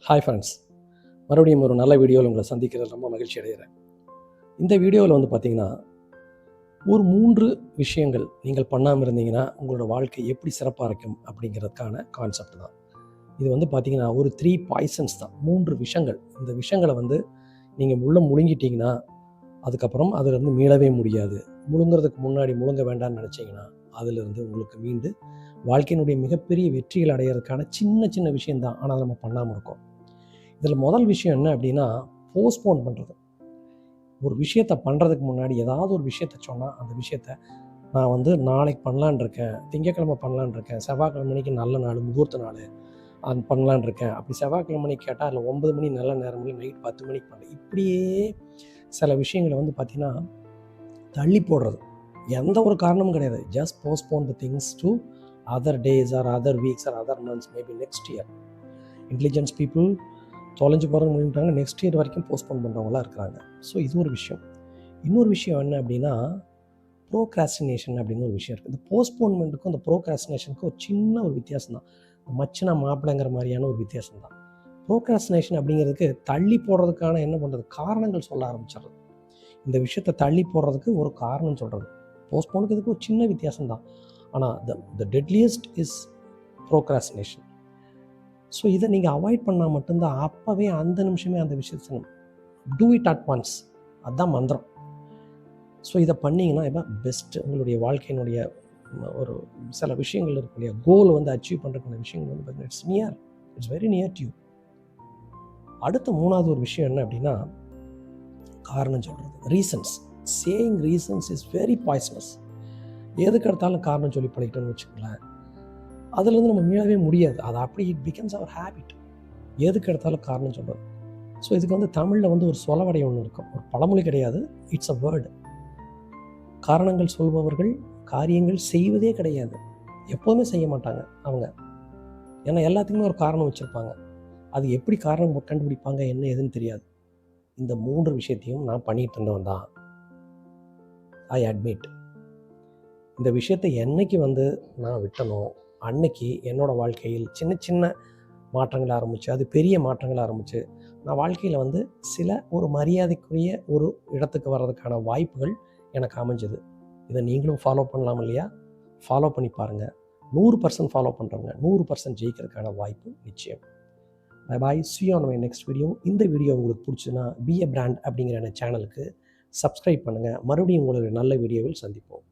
Hi friends, மறுபடியும் ஒரு நல்ல வீடியோவில் உங்களை சந்திக்கிறது ரொம்ப மகிழ்ச்சி அடைகிறேன். இந்த வீடியோவில் வந்து பார்த்திங்கன்னா, ஒரு 3 விஷயங்கள் நீங்கள் பண்ணாமல் இருந்தீங்கன்னா உங்களோட வாழ்க்கை எப்படி சிறப்பாக இருக்கும் அப்படிங்கிறதுக்கான கான்செப்ட் தான். இது வந்து பார்த்திங்கன்னா ஒரு 3 பாய்சன்ஸ் தான், 3 விஷங்கள். இந்த விஷயங்களை வந்து நீங்கள் உள்ளே முழுங்கிட்டீங்கன்னா அதுக்கப்புறம் அதிலிருந்து மீளவே முடியாது. முழுங்கிறதுக்கு முன்னாடி முழுங்க வேண்டாம்னு நினச்சிங்கன்னா அதிலிருந்து உங்களுக்கு மீண்டு வாழ்க்கையினுடைய மிகப்பெரிய வெற்றிகள் அடையிறதுக்கான சின்ன சின்ன விஷயந்தான். ஆனால் நம்ம பண்ணாமல் இருக்கோம். இதில் முதல் விஷயம் என்ன அப்படின்னா, போஸ்ட்போன் பண்ணுறது. ஒரு விஷயத்தை பண்ணுறதுக்கு முன்னாடி ஏதாவது ஒரு விஷயத்த சொன்னால், அந்த விஷயத்த நான் வந்து நாளைக்கு பண்ணலான் இருக்கேன், திங்கக்கிழமை பண்ணலான் இருக்கேன், செவ்வாய்க்கிழமைக்கு நல்ல நாள், முகூர்த்த நாள், அது பண்ணலான் இருக்கேன். அப்படி செவ்வாய்க்கிழமைக்கு கேட்டால் அதில் 9 மணி நல்ல நேரம், நைட் 10 மணிக்கு பண்ணேன். இப்படியே சில விஷயங்களை வந்து பார்த்திங்கன்னா தள்ளி போடுறது. எந்த ஒரு காரணமும் கிடையாது. Just postpone the things to other days or other weeks or other months, maybe next year. Intelligence people தொலைஞ்சு போகிறது முடிஞ்சுட்டாங்க, நெக்ஸ்ட் இயர் வரைக்கும் போஸ்ட்போன் பண்ணுறவங்களாம் இருக்கிறாங்க. ஸோ இது ஒரு விஷயம். இன்னொரு விஷயம் என்ன அப்படின்னா, ப்ரோக்ராஸ்டினேஷன் அப்படின்னு ஒரு விஷயம் இருக்குது. இந்த போஸ்ட்போன்மெண்ட்டுக்கும் இந்த ப்ரோக்ராஸ்டினேஷனுக்கும் ஒரு சின்ன ஒரு வித்தியாசம் தான். மச்சினா மாப்பிள்ளைங்கிற மாதிரியான ஒரு வித்தியாசம் தான். ப்ரோக்ராஸ்டினேஷன் அப்படிங்கிறதுக்கு தள்ளி போடுறதுக்கான என்ன பண்ணுறது, காரணங்கள் சொல்ல ஆரம்பிச்சிடுறது. இந்த விஷயத்தை தள்ளி போடுறதுக்கு ஒரு காரணம் சொல்கிறது. போஸ்ட்போனுக்கு இதுக்கு ஒரு சின்ன வித்தியாசம் தான். ஆனால் த டெட்லியஸ்ட் இஸ் ப்ரோக்ராஸ்டினேஷன். ஸோ இதை நீங்கள் அவாய்ட் பண்ணால் மட்டும்தான் அப்போவே அந்த நிமிஷமே அந்த விஷயத்தை டூ இட் அட் ஒன்ஸ். அதுதான் மந்திரம். ஸோ இதை பண்ணிங்கன்னா இப்போ பெஸ்ட்டு. உங்களுடைய வாழ்க்கையினுடைய ஒரு சில விஷயங்கள் இருக்கு இல்லையா, கோல் வந்து அச்சீவ் பண்ணுறதுக்கான விஷயங்கள் வந்து பார்த்தீங்கன்னா it's very near to you. அடுத்த 3வது ஒரு விஷயம் என்ன அப்படின்னா, காரணம் சொல்கிறது. Reasons. Saying reasons is very poisonous. எதுக்கு எடுத்தாலும் காரணம் சொல்லி பழகிட்டோன்னு வச்சுக்கோங்களேன், அதுலேருந்து நம்ம மீளவே முடியாது. அது அப்படி இட் பிகம்ஸ் அவர் ஹேபிட். எதுக்கு எடுத்தாலும் காரணம் சொல்கிறது. ஸோ இதுக்கு வந்து தமிழில் வந்து ஒரு சொலவடை ஒன்று இருக்கும், ஒரு பழமொழி கிடையாது, இட்ஸ் அ வேர்டு. காரணங்கள் சொல்பவர்கள் காரியங்கள் செய்வதே கிடையாது. எப்போதுமே செய்ய மாட்டாங்க அவங்க. ஏன்னா எல்லாத்துக்குமே ஒரு காரணம் வச்சுருப்பாங்க. அது எப்படி காரணம் கண்டுபிடிப்பாங்க என்ன ஏதுன்னு தெரியாது. இந்த 3 விஷயத்தையும் நான் பண்ணிகிட்டு இருந்தவன் தான். ஐ அட்மிட். இந்த விஷயத்தை என்னைக்கு வந்து நான் விட்டனோ அன்னைக்கு என்னோடய வாழ்க்கையில் சின்ன சின்ன மாற்றங்கள் ஆரம்பித்து, அது பெரிய மாற்றங்கள் ஆரம்பித்து, நான் வாழ்க்கையில் வந்து சில ஒரு மரியாதைக்குரிய ஒரு இடத்துக்கு வர்றதுக்கான வாய்ப்புகள் எனக்கு அமைஞ்சது. இதை நீங்களும் ஃபாலோ பண்ணலாம் இல்லையா? ஃபாலோ பண்ணி பாருங்கள். 100% ஃபாலோ பண்ணுறவங்க 100% ஜெயிக்கிறதுக்கான வாய்ப்பு நிச்சயம். Bye bye, see you on my next video. இந்த வீடியோ உங்களுக்கு பிடிச்சுன்னா பி எ பிராண்ட் அப்படிங்கிற சேனலுக்கு சப்ஸ்கிரைப் பண்ணுங்கள். மறுபடியும் உங்களுடைய நல்ல வீடியோவில் சந்திப்போம்.